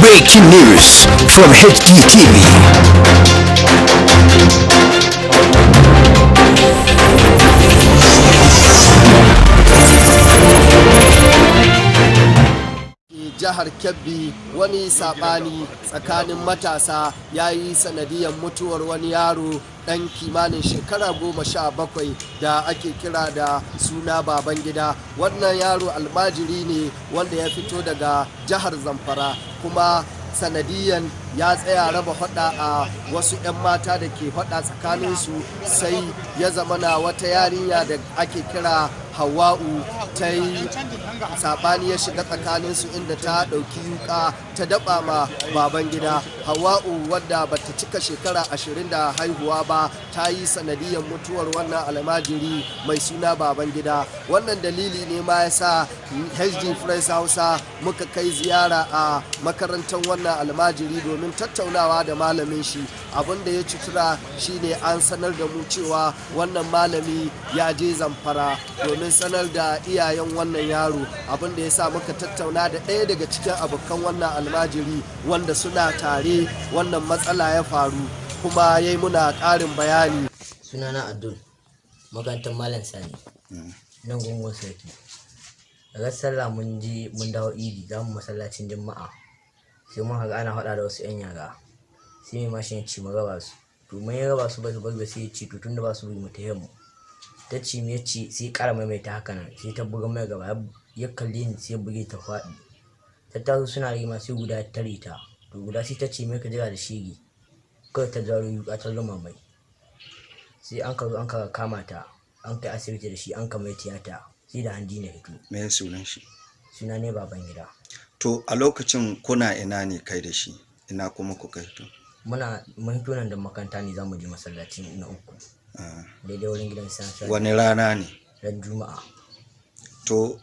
Breaking news from HDTV. Jihar Kebbi wani sabani tsakanin matasa ya yi sanadiyar mutuwar wani yaro ɗan kimanin shekara 17 da ake kira da suna Babangida. Wannan yaro almajiri ne wanda ya fito daga jihar Zamfara, kuma sanadiyan ya tsaya raba fada a wasu 'yan mata da ke fada tsakaninsu, sai ya zamana wata yarinya da ake kira Hawa'u ta yi sabani ya shiga tsakaninsu, inda ta ɗauki yuka ta daba ma Babangida. Hawa'u wadda bata cika shekara 20 da haihuwa ba ta yi sanadiyar mutuwar wannan almajiri mai suna Babangida. Wannan dalili ne ma ya sa HD Press Hausa muka kai ziyara a makarantar wannan almajiri domin tattaunawa da malamin shi. Abin da ya cutura shine an sanar da mu cewa wannan malami ya je Zamfara domin sanar da iyayen wannan yaro, abin da ya sa muka tattauna da ɗaya daga cikin abokan wannan almajiri wanda suna tare wannan matsala ya faru, kuma ya yi muna ƙarin bayani. Sunana Abdul, makarantar Malam Sani, nan gungun sarki. Daga sallah mun dawo idi, za mu masallacin Juma'a, sai mun haga ana faɗa da wasu 'yan yara, sai mai mashin ya ce mu raba su. To mun yi raba su ba su barba, sai ya ce to tun da ba su bari mu ta mu. Ta ce me ce, sai ƙara maimaita haka nan, sai ta buga mai gaba, ya kalle ni sai buge ta faɗi. Ta taso suna rima, sai guda ta tare ta, to guda sai ta ce me ka jira da shege, kawai ta zaro yuƙa ta luma mai. Sai an ka kama ta, an kai asibiti da shi, an ka mai tiyata, sai da hanji na hito. Me sunan shi? Suna ne Babangida. To a lokacin kuna ina ne kai da shi, ina kuma kuka hito? Mun hito nan da makaranta ne, za mu je masallacin na uku. Daidai wurin gidan sansa. Wani rana ne? Ran Juma'a. To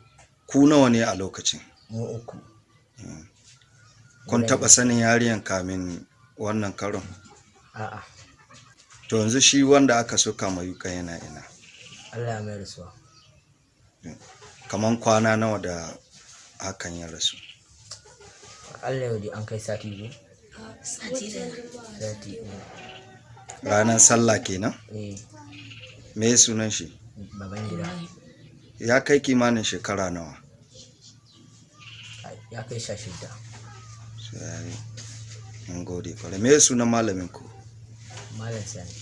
ku nawa ne a lokacin? Mu uku. Kun taɓa sanin yariyan kamin wannan karon? A'a. To yanzu shi wanda aka soka ma yuka yana ina? Allah ya mai rasuwa. Kaman kwana nawa da hakan ya rasu? Allah yau dai an kai sati biyu. Sati Ranar sallah kenan? Me sunan shi? Babangida. Ya kai kimanin shekara nawa? Ya kai 16. Mun gode kwarai. Me sunan malamin ku? Malam Sani.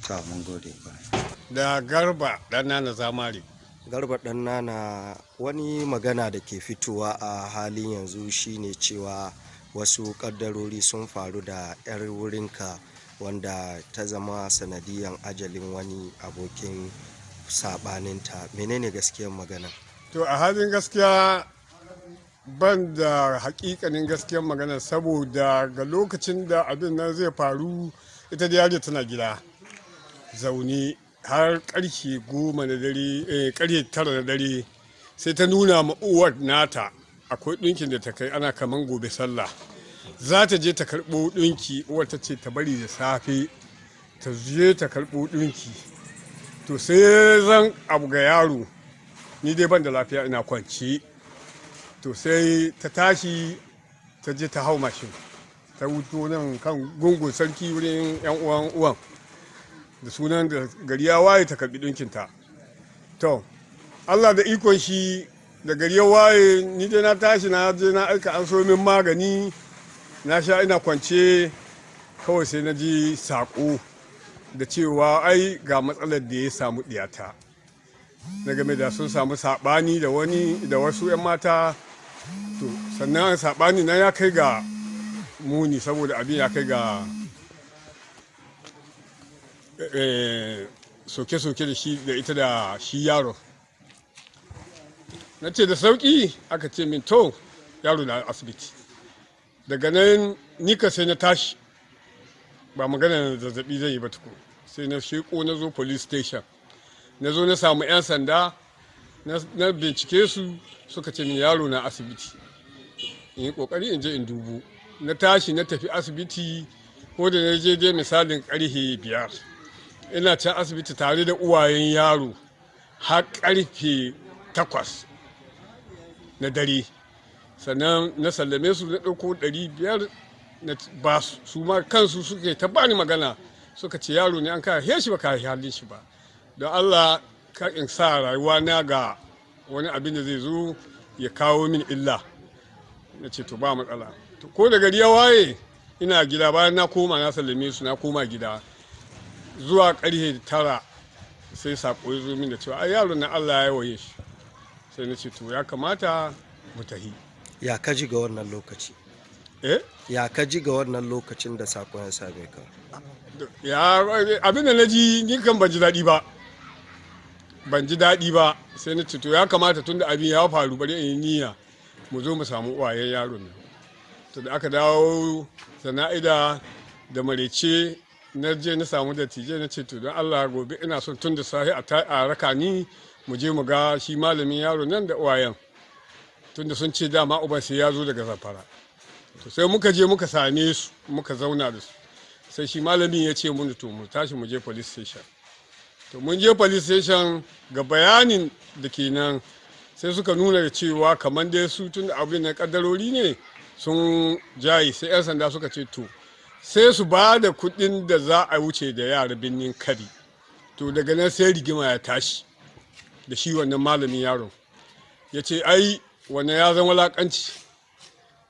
Ta mun gode kwarai. Da Garba dan Nana Zamari. Garba ɗan Nana, wani magana da ke fitowa a halin yanzu shine cewa wasu ƙaddarori sun faru da 'yar wurinka wanda ta zama sanadiyan ajalin wani abokin saɓaninta. Menene gaskiyar magana? To a halin gaskiya ban da hakikanin gaskiyar magana, saboda ga lokacin da abin nan zai faru ita da yarinya tana gida zaune har karfe 10 na dare, karfe 9 na dare, sai ta nuna ma uwar nata akwai ɗinkin da ta kai, ana kaman gobe sallah za ta je ta karɓo ɗinki. Uwar ta ce ta bari da safe ta je ta karɓo ɗinki. To sai zan abu ga yaro, ni dai ban da lafiya ina kwanci. To sai ta tashi ta je ta hau mashin, ta wuto nan kan gungun sarki wurin 'yan uwan da sunan da gari ya waye ta karɓi ɗinkinta. To Allah da ikon shi, da gari ya waye ni dai na tashi na je na aika an so min magani na sha, ina kwance kawai sai na ji saƙo da cewa ai ga matsalar da ya samu ɗiyata na game da sun samu saɓani da wasu 'yan mata. To sannan saɓani na ya kai ga muni, saboda abin ya kai ga soke-soke da shi da ita da shi yaro. Na ce da sauƙi, aka ce min to yaro na asibiti. Daga nan nika sai na tashi, ba magana zazzabi zai yi ba tuku, sai na sheko na zo police station, na zo na samu 'yan sanda na bincike su, suka ce min yaro na asibiti, in yi kokari in je in dubu. Na tashi na tafi asibiti, ko da na je dai misalin karfe 5, ina can asibiti tare da uwayen yaro har karfe 8 na dare. sannan na sallame su na ɗauko 500 na ba su ma kansu suke ta bani magana suka ce yaro ne an kaya shi ba ka halin shi ba don Allah ka in sa rayuwa na ga wani abin da zai zo ya kawo min illa na ce to ba matsala ko da gari ya waye ina gida bayan na koma na sallame su na koma gida zuwa karfe 9 sai sako ya zo min da cewa ai yaro na Allah ya waye shi sai na ce to ya kamata mu tahi. Ya ka ji ga wannan lokaci? Ya ka ji ga wannan lokacin da sakon ya same ka? Ya abin da na ji ni kan ban ji daɗi ba sai na ce to ya kamata tun da abin ya faru bari in yi niyya mu zo mu samu uwayen yaron nan. To da aka dawo sana'ida da marece na je na samu dattijai na ce to don Allah gobe ina son tun da sahi a raka ni mu je mu ga shi malamin yaron nan da uwayen tun da sun ce dama uban sai ya zo daga Zamfara. To sai muka je muka same su muka zauna da su sai shi malamin ya ce mun to mu tashi mu je police station. To mun je police station ga bayanin da ke nan sai suka nuna da cewa kamar dai su tun da abin na kaddarori ne sun jayi sai 'yan sanda suka ce to sai su ba da kuɗin da za a wuce da yara birnin Kabi. To daga nan sai rigima ya tashi da shi wannan malamin yaron ya ce ai wannan ya zan walakanci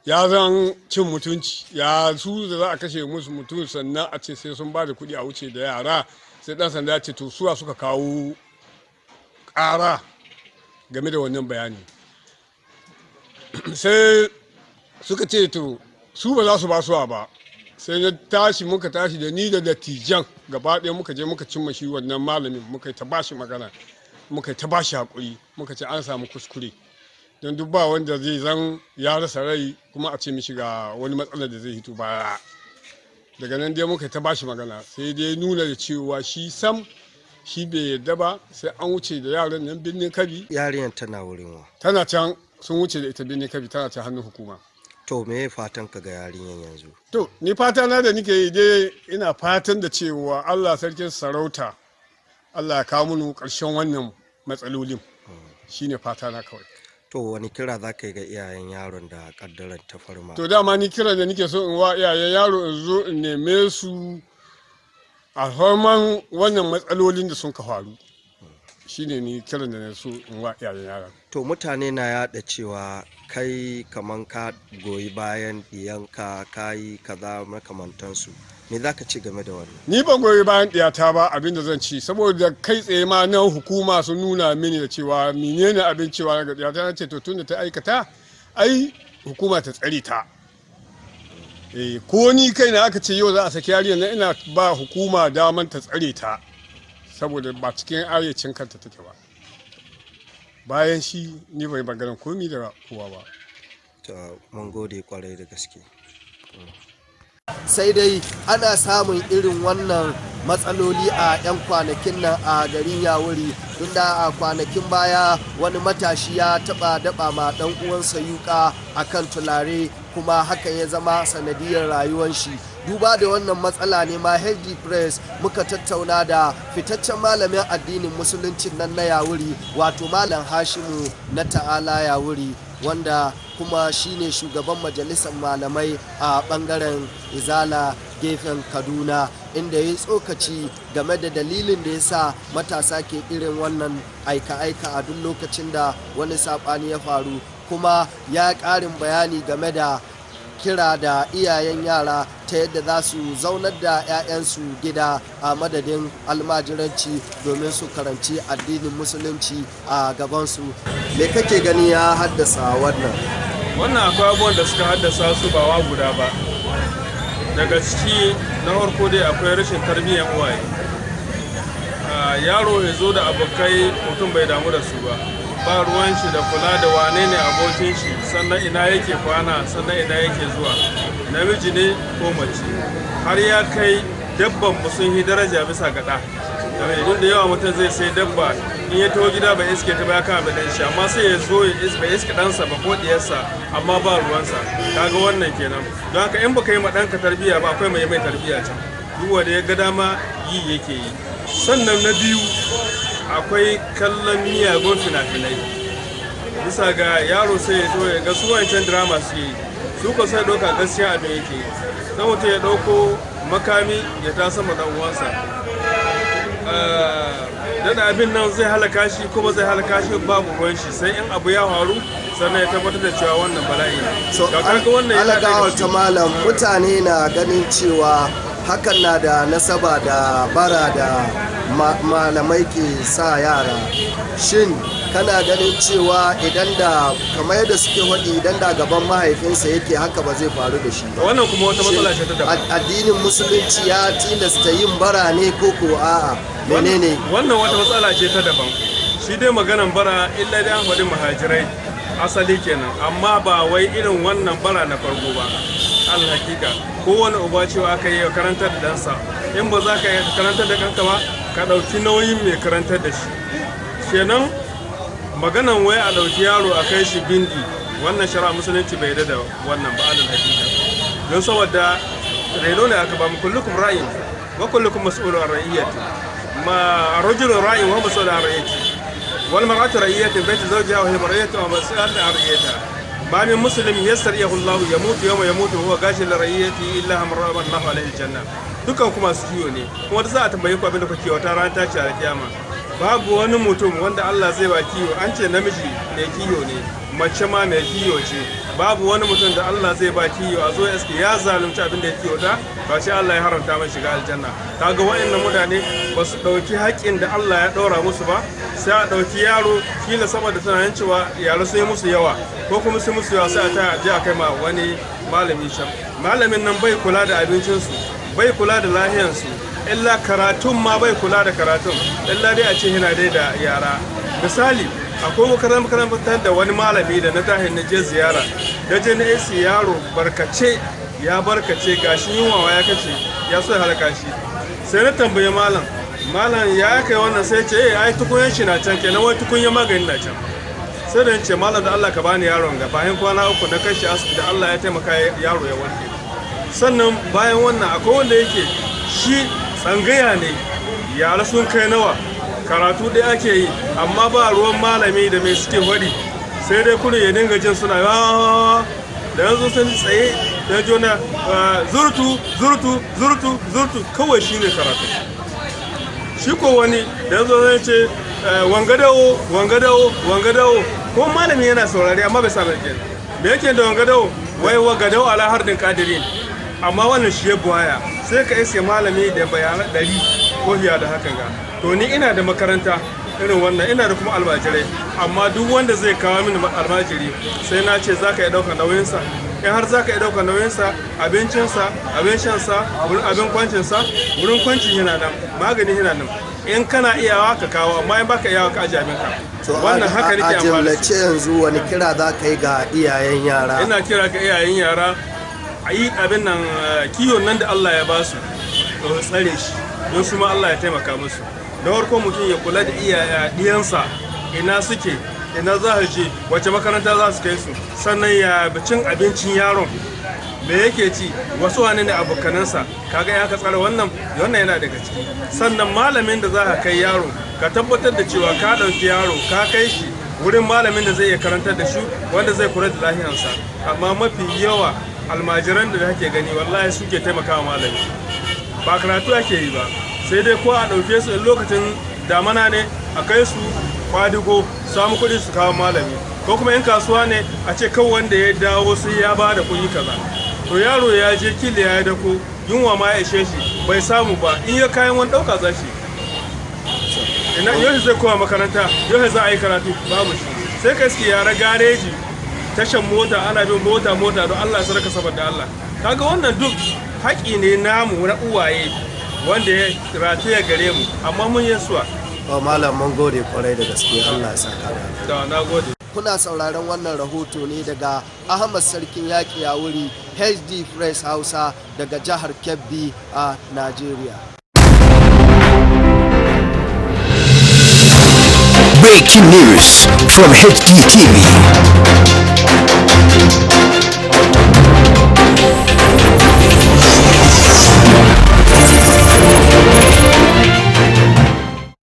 ya zan cin mutunci ya su da za a kashe musu mutum sannan a ce sai sun ba da kuɗi a wuce da yara sai ɗan sanda ya ce to suwa suka kawo ƙara game da wannan bayani sai suka ce to su ba za su ba suwa ba sai na tashi muka tashi da ni da dattijan gaba ɗaya muka je muka cimma shi wannan malamin muka ta bashi magana muka ta bashi haƙuri muka ce an samu kuskure don duk ba wanda zai zan ya rasa rai kuma a ce mishi ga wani matsalar da zai hito baya daga nan dai muka ta bashi magana sai dai nuna da cewa shi sam shi bai yadda ba sai an wuce da yaran nan birnin Kabi. Yarinyar tana wurin wa? Tana can sun wuce da ita birnin Kabi tana can hannun hukuma. To me ya fatan ka ga yarinyar yanzu? To ni fata na da nike yi dai ina fatan da cewa Allah sarkin sarauta Allah ya kawo mu ƙarshen wannan matsalolin shine fata na kawai. To wani kira za ka yi ga iyayen yaron da kaddarar ta farma? To dama ni kira da nike so in wa iyayen yaro in zo in neme su a horman wannan matsalolin da sun ka faru shine ni kiran da na so in wa iyayen yaron. To mutane na yada cewa kai kaman ka goyi bayan diyanka kayi kaza makamantansu, me za ka ci game da wannan? Ni ban goyi bayan diyata ba abinda zan ci saboda kai tsaye ma na hukuma sun nuna mini da cewa menene abin cewa ga diyata na ce to tunda ta aikata ai hukuma ta tsare ta. Ko ni kai na aka ce yau za a saki yariyar na ina ba hukuma daman ta tsare ta saboda ba cikin ayyacin kanta take ba. Bayan shi ni bai maganar komi da kowa ba. Mun gode kwarai da gaske. Sai dai ana samun irin wannan matsaloli a 'yan kwanakin nan a garin Yawuri tunda a kwanakin baya wani matashi ya taba daba ma dan uwansa yuka akan tulare kuma hakan ya zama sanadiyar rayuwar shi. Duba da wannan matsala ne ma Healthy Press muka tattauna da fitaccen malamin addinin musulunci nan na Yawuri wato Malam Hashimu na Ta'ala Yawuri wanda kuma shine shugaban majalisar malamai a bangaren Izala gefen Kaduna inda ya tsokaci game da dalilin da ya sa matasa ke irin wannan aika-aika a duk lokacin da wani saɓani ya faru kuma ya ƙarin bayani game da kira da iyayen yara ta yadda za su zaunar da 'ya'yansu gida a madadin almajiranci domin su karanci addinin musulunci a gabansu. Me kake gani ya haddasa wannan? Wannan akwai abubuwan da suka haddasa su ba wa guda ba. Daga ciki na farko dai akwai rashin tarbiyyar uwaye. Yaro ya zo da abokai mutum bai damu da su ba. Ba ruwan shi da kula da wane ne abokin shi sannan ina yake kwana sannan ina yake zuwa namiji ne ko mace har ya kai dabban mu sun yi daraja bisa gada duk da yawa mutum zai sai dabba in ya taho gida bai iske ta ba kama dan shi amma sai ya zo bai iske ɗansa ba ko diyarsa amma ba ruwansa kaga wannan kenan don haka in baka yi ma ɗanka tarbiyya ba akwai mai tarbiyya can duk wanda ya ga dama yi yake yi. Sannan na biyu akwai kallon miyagun fina-finai bisa ga yaro sai ya zo ya ga su wancan drama su yi su ko sai ɗauka gaskiya abin yake sai mutum ya ɗauko makami ya ta sama dan uwansa dan abin nan zai halaka shi ko ba zai halaka shi babu ruwan shi sai in abu ya faru sannan ya tabbatar da cewa wannan bala'i ne. So alagawa ta malam mutane na ganin cewa hakan na da nasaba da bara da malamai ke sa yara. Shin kana ganin cewa idan da kamar yadda suke faɗi idan da gaban mahaifinsa yake haka ba zai faru da shi ba? Wannan kuma wata matsala ce ta daban. Addinin musulunci ya tilasta yin bara ne ko ko a'a menene? Wannan wata matsala ce ta daban. Shi dai maganan bara illa dai an faɗi muhajirai asali kenan amma ba wai irin wannan bara na farko ba. Alhakika kowane uba cewa aka yi karantar da dansa in ba za ka yi karantar da kanka ba ka ɗauki nauyin mai karantar da shi kenan maganan wai a ɗauki yaro a kai shi bindi wannan shari'a musulunci bai da wannan ba alal hakika don saboda reno ne aka ba mu kullukum ra'in wa kullukum mas'ulun an ra'iyyati ma rajulun ra'in wa mas'ulun an ra'iyyati wal mar'atu ra'iyyatin baiti zawjiha wa hiya ra'iyatu wa mas'ulun an ra'iyyatiha ما من مسلم يستريه الله يموت يوم يموت وهو غاش لرعيته الا امر الله عليه الجنه dukan kuma su kiyo ne kuma da za a tambaye ku abin da kuke wata ran ta ci a kiyama babu wani mutum wanda Allah zai ba kiyo an ce namiji mai kiyo ne mace ma mai kiyo ce babu wani mutum da Allah zai ba kiyo a zo iske ya zalunci abin da ya kiyo ta ba sai Allah ya haramta mai shiga aljanna kaga waɗannan mutane ba su dauki haƙƙin da Allah ya daura musu ba sai a dauki yaro kila saboda tunanin cewa yaro sai musu yawa ko kuma sai musu yawa sai a ta je a kai ma wani malami shan malamin nan bai kula da abincinsu bai kula da lahiyansu illa karatun ma bai kula da karatun illa dai a ce yana dai da yara misali akwai makarantar da wani malami da na tahin na je ziyara da je na isi yaro barkace ya barkace gashi yunwa ya kace ya so ya halaka shi sai na tambaye malam ya kai wannan sai ce ai tukunyan shi na can kenan wai tukunyan magani na can sai da ce malam da Allah ka bani yaron ga bayan kwana uku na kai shi asibiti Allah ya taimaka yaro ya warke sannan bayan wannan akwai wanda yake shi tsangaya ne yara sun kai nawa karatu ɗaya ake yi amma ba ruwan malami da mai suke faɗi sai dai kurin ya dinga jin suna da yanzu sun tsaye da jona zurtu kawai shi ne karatu shi ko wani da yanzu zai ce wangadawo ko malami yana saurari amma bai sami yake me yake da wangadawo wai wangadawo ala hardin kadirin amma wannan shi ya buwaya sai ka iske malami da bayanan 100 ko fiye da hakan ga to ni ina da makaranta irin wannan ina da kuma almajirai amma duk wanda zai kawo mini almajiri sai na ce za ka yi ɗaukar nauyinsa in har za ka yi ɗaukar nauyinsa abincinsa abin shansa abin kwancinsa wurin kwancin yana nan magani yana nan in kana iyawa ka kawo amma in baka iyawa ka aje abinka wannan haka nake amfani da shi. Yanzu wani kira za ka yi ga iyayen yara? Ina kira ga iyayen yara a yi abin nan kiwon nan da Allah ya ba su tsare shi don su ma Allah ya taimaka musu. Da farko mutum ya kula da iyayensa ina suke ina za su je wace makaranta za su kai su sannan ya cin abincin yaron me yake ci wasu wane ne abokanansa kaga ya ka tsara wannan yana daga ciki sannan malamin da za ka kai yaro ka tabbatar da cewa ka ɗauki yaro ka kai shi wurin malamin da zai iya karantar da shi wanda zai kula da lahiyarsa amma mafi yawa almajiran da kake gani wallahi suke taimakawa malami ba karatu ake yi ba sai dai ko a ɗauke su lokacin damana ne a kai su kwadigo samu kuɗi su kawo malami ko kuma in kasuwa ne a ce kawai wanda ya dawo sai ya ba da kuɗi kaza to yaro ya je kila ya dako yunwa ma ya ishe shi bai samu ba in ya kayan wani ɗauka za shi ina yau zai kowa makaranta yau za a yi karatu babu shi sai ka iske yara gareji tashan mota ana bin mota don Allah ya sarka saboda Allah kaga wannan duk haƙi ne namu na uwaye wanda ya rataya gare mu amma mun yi suwa. Malam mun gode kwarai da gaske Allah ya saka da na gode. Kuna sauraron wannan rahoto ne daga Ahmad Sarkin Yaƙi a wuri HD Press Hausa daga jihar Kebbi a Najeriya. Breaking news from HDTV.